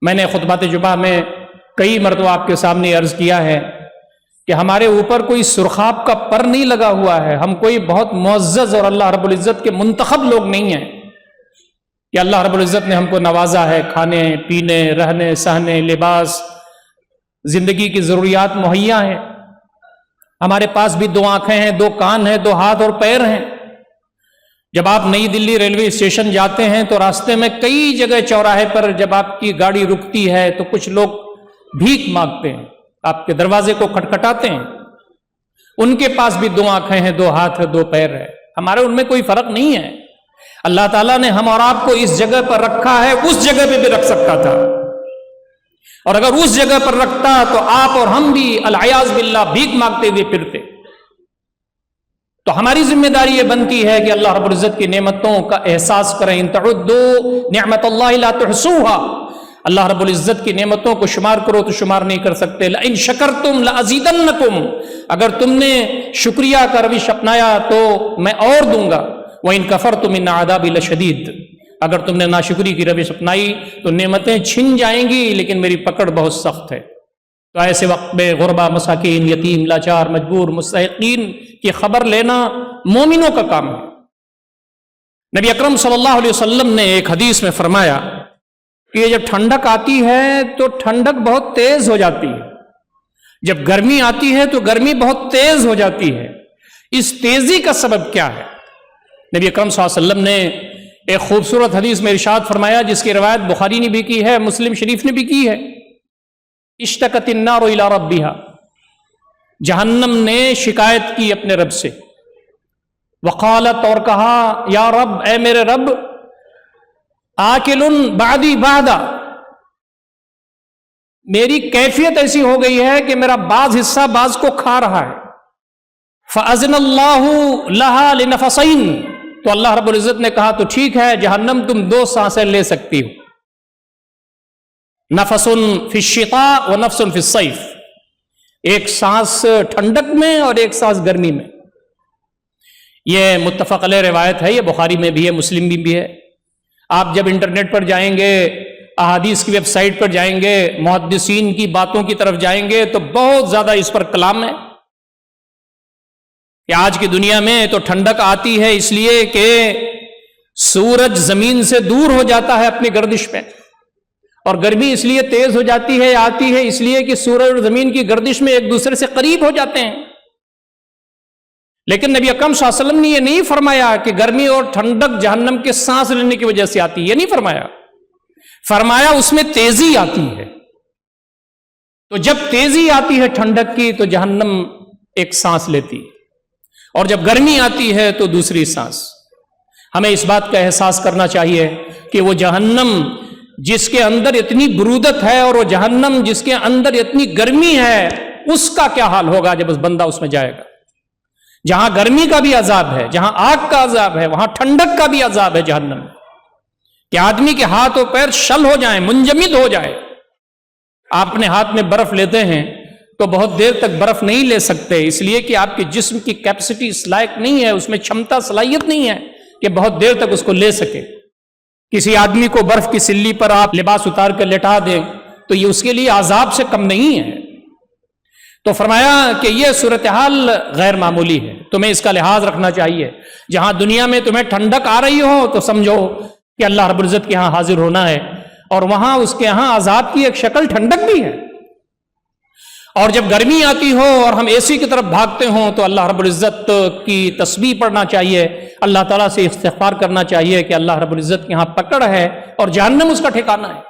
میں نے خطبات جمعہ میں کئی مرتبہ آپ کے سامنے عرض کیا ہے کہ ہمارے اوپر کوئی سرخاب کا پر نہیں لگا ہوا ہے، ہم کوئی بہت معزز اور اللہ رب العزت کے منتخب لوگ نہیں ہیں کہ اللہ رب العزت نے ہم کو نوازا ہے، کھانے پینے رہنے سہنے لباس زندگی کی ضروریات مہیا ہیں، ہمارے پاس بھی 2 آنکھیں ہیں، 2 کان ہیں، 2 ہاتھ اور پیر ہیں۔ جب آپ نئی دلی ریلوے اسٹیشن جاتے ہیں تو راستے میں کئی جگہ چوراہے پر جب آپ کی گاڑی رکتی ہے تو کچھ لوگ بھیک مانگتے ہیں، آپ کے دروازے کو کھٹکھٹاتے ہیں، ان کے پاس بھی 2 آنکھیں ہیں، 2 ہاتھ ہیں، 2 پیر ہے، ہمارے ان میں کوئی فرق نہیں ہے۔ اللہ تعالیٰ نے ہم اور آپ کو اس جگہ پر رکھا ہے، اس جگہ پہ بھی رکھ سکتا تھا، اور اگر اس جگہ پر رکھتا تو آپ اور ہم بھی العیاذ باللہ بھیک مانگتے ہوئے پھرتے۔ تو ہماری ذمہ داری یہ بنتی ہے کہ اللہ رب العزت کی نعمتوں کا احساس کریں۔ ان تعدوا نعمت اللہ لا تحصوها، اللہ رب العزت کی نعمتوں کو شمار کرو تو شمار نہیں کر سکتے۔ لئن شکرتم لازیدنکم، اگر تم نے شکریہ کا روش اپنایا تو میں اور دوں گا۔ وَإِن كَفَرْتُمْ إِنَّ عَذَابِي لَشَدِيدٌ، اگر تم نے ناشکری کی روش اپنائی تو نعمتیں چھن جائیں گی لیکن میری پکڑ بہت سخت ہے۔ تو ایسے وقت میں غربا، مساکین، یتیم، لاچار، مجبور، مستحقین کی خبر لینا مومنوں کا کام ہے۔ نبی اکرم صلی اللہ علیہ وسلم نے ایک حدیث میں فرمایا کہ یہ جب ٹھنڈک آتی ہے تو ٹھنڈک بہت تیز ہو جاتی ہے، جب گرمی آتی ہے تو گرمی بہت تیز ہو جاتی ہے۔ اس تیزی کا سبب کیا ہے؟ نبی اکرم صلی اللہ علیہ وسلم نے ایک خوبصورت حدیث میں ارشاد فرمایا، جس کی روایت بخاری نے بھی کی ہے، مسلم شریف نے بھی کی ہے۔ اشتکت النار الی ربہا، جہنم نے شکایت کی اپنے رب سے، وقالت، اور کہا، یا رب، اے میرے رب، آکل بعدی بعدا، میری کیفیت ایسی ہو گئی ہے کہ میرا بعض حصہ بعض کو کھا رہا ہے۔ فأذن اللہ لہا لنفسین، تو اللہ رب العزت نے کہا تو ٹھیک ہے جہنم، تم 2 سانسیں لے سکتی ہو، نفس فی الشتاء و نفس فی الصیف، ایک سانس ٹھنڈک میں اور ایک سانس گرمی میں۔ یہ متفق علیہ روایت ہے، یہ بخاری میں بھی ہے، مسلم میں بھی ہے۔ آپ جب انٹرنیٹ پر جائیں گے، احادیث کی ویب سائٹ پر جائیں گے، محدثین کی باتوں کی طرف جائیں گے تو بہت زیادہ اس پر کلام ہے کہ آج کی دنیا میں تو ٹھنڈک آتی ہے اس لیے کہ سورج زمین سے دور ہو جاتا ہے اپنی گردش میں، اور گرمی اس لیے تیز ہو جاتی ہے، آتی ہے اس لیے کہ سورج اور زمین کی گردش میں ایک دوسرے سے قریب ہو جاتے ہیں۔ لیکن نبی اکرم صلی اللہ علیہ وسلم نے یہ نہیں فرمایا کہ گرمی اور ٹھنڈک جہنم کے سانس لینے کی وجہ سے آتی ہے، یہ نہیں فرمایا، فرمایا اس میں تیزی آتی ہے۔ تو جب تیزی آتی ہے ٹھنڈک کی تو جہنم ایک سانس لیتی ہے، اور جب گرمی آتی ہے تو دوسری سانس۔ ہمیں اس بات کا احساس کرنا چاہیے کہ وہ جہنم جس کے اندر اتنی برودت ہے اور وہ جہنم جس کے اندر اتنی گرمی ہے، اس کا کیا حال ہوگا جب اس بندہ اس میں جائے گا۔ جہاں گرمی کا بھی عذاب ہے، جہاں آگ کا عذاب ہے، وہاں ٹھنڈک کا بھی عذاب ہے جہنم، کہ آدمی کے ہاتھ اور پیر شل ہو جائیں، منجمد ہو جائے۔ آپ اپنے ہاتھ میں برف لیتے ہیں تو بہت دیر تک برف نہیں لے سکتے، اس لیے کہ آپ کے جسم کی کیپیسٹی اس لائق نہیں ہے، اس میں چھمتا صلاحیت نہیں ہے کہ بہت دیر تک اس کو لے سکے۔ کسی آدمی کو برف کی سلی پر آپ لباس اتار کر لٹا دیں تو یہ اس کے لیے عذاب سے کم نہیں ہے۔ تو فرمایا کہ یہ صورتحال غیر معمولی ہے، تمہیں اس کا لحاظ رکھنا چاہیے۔ جہاں دنیا میں تمہیں ٹھنڈک آ رہی ہو تو سمجھو کہ اللہ رب العزت کے ہاں حاضر ہونا ہے، اور وہاں اس کے ہاں عذاب کی ایک شکل ٹھنڈک بھی ہے۔ اور جب گرمی آتی ہو اور ہم اے سی کی طرف بھاگتے ہوں تو اللہ رب العزت کی تسبیح پڑھنا چاہیے، اللہ تعالیٰ سے استغفار کرنا چاہیے کہ اللہ رب العزت کے ہاں پکڑ ہے اور جہنم اس کا ٹھکانہ ہے۔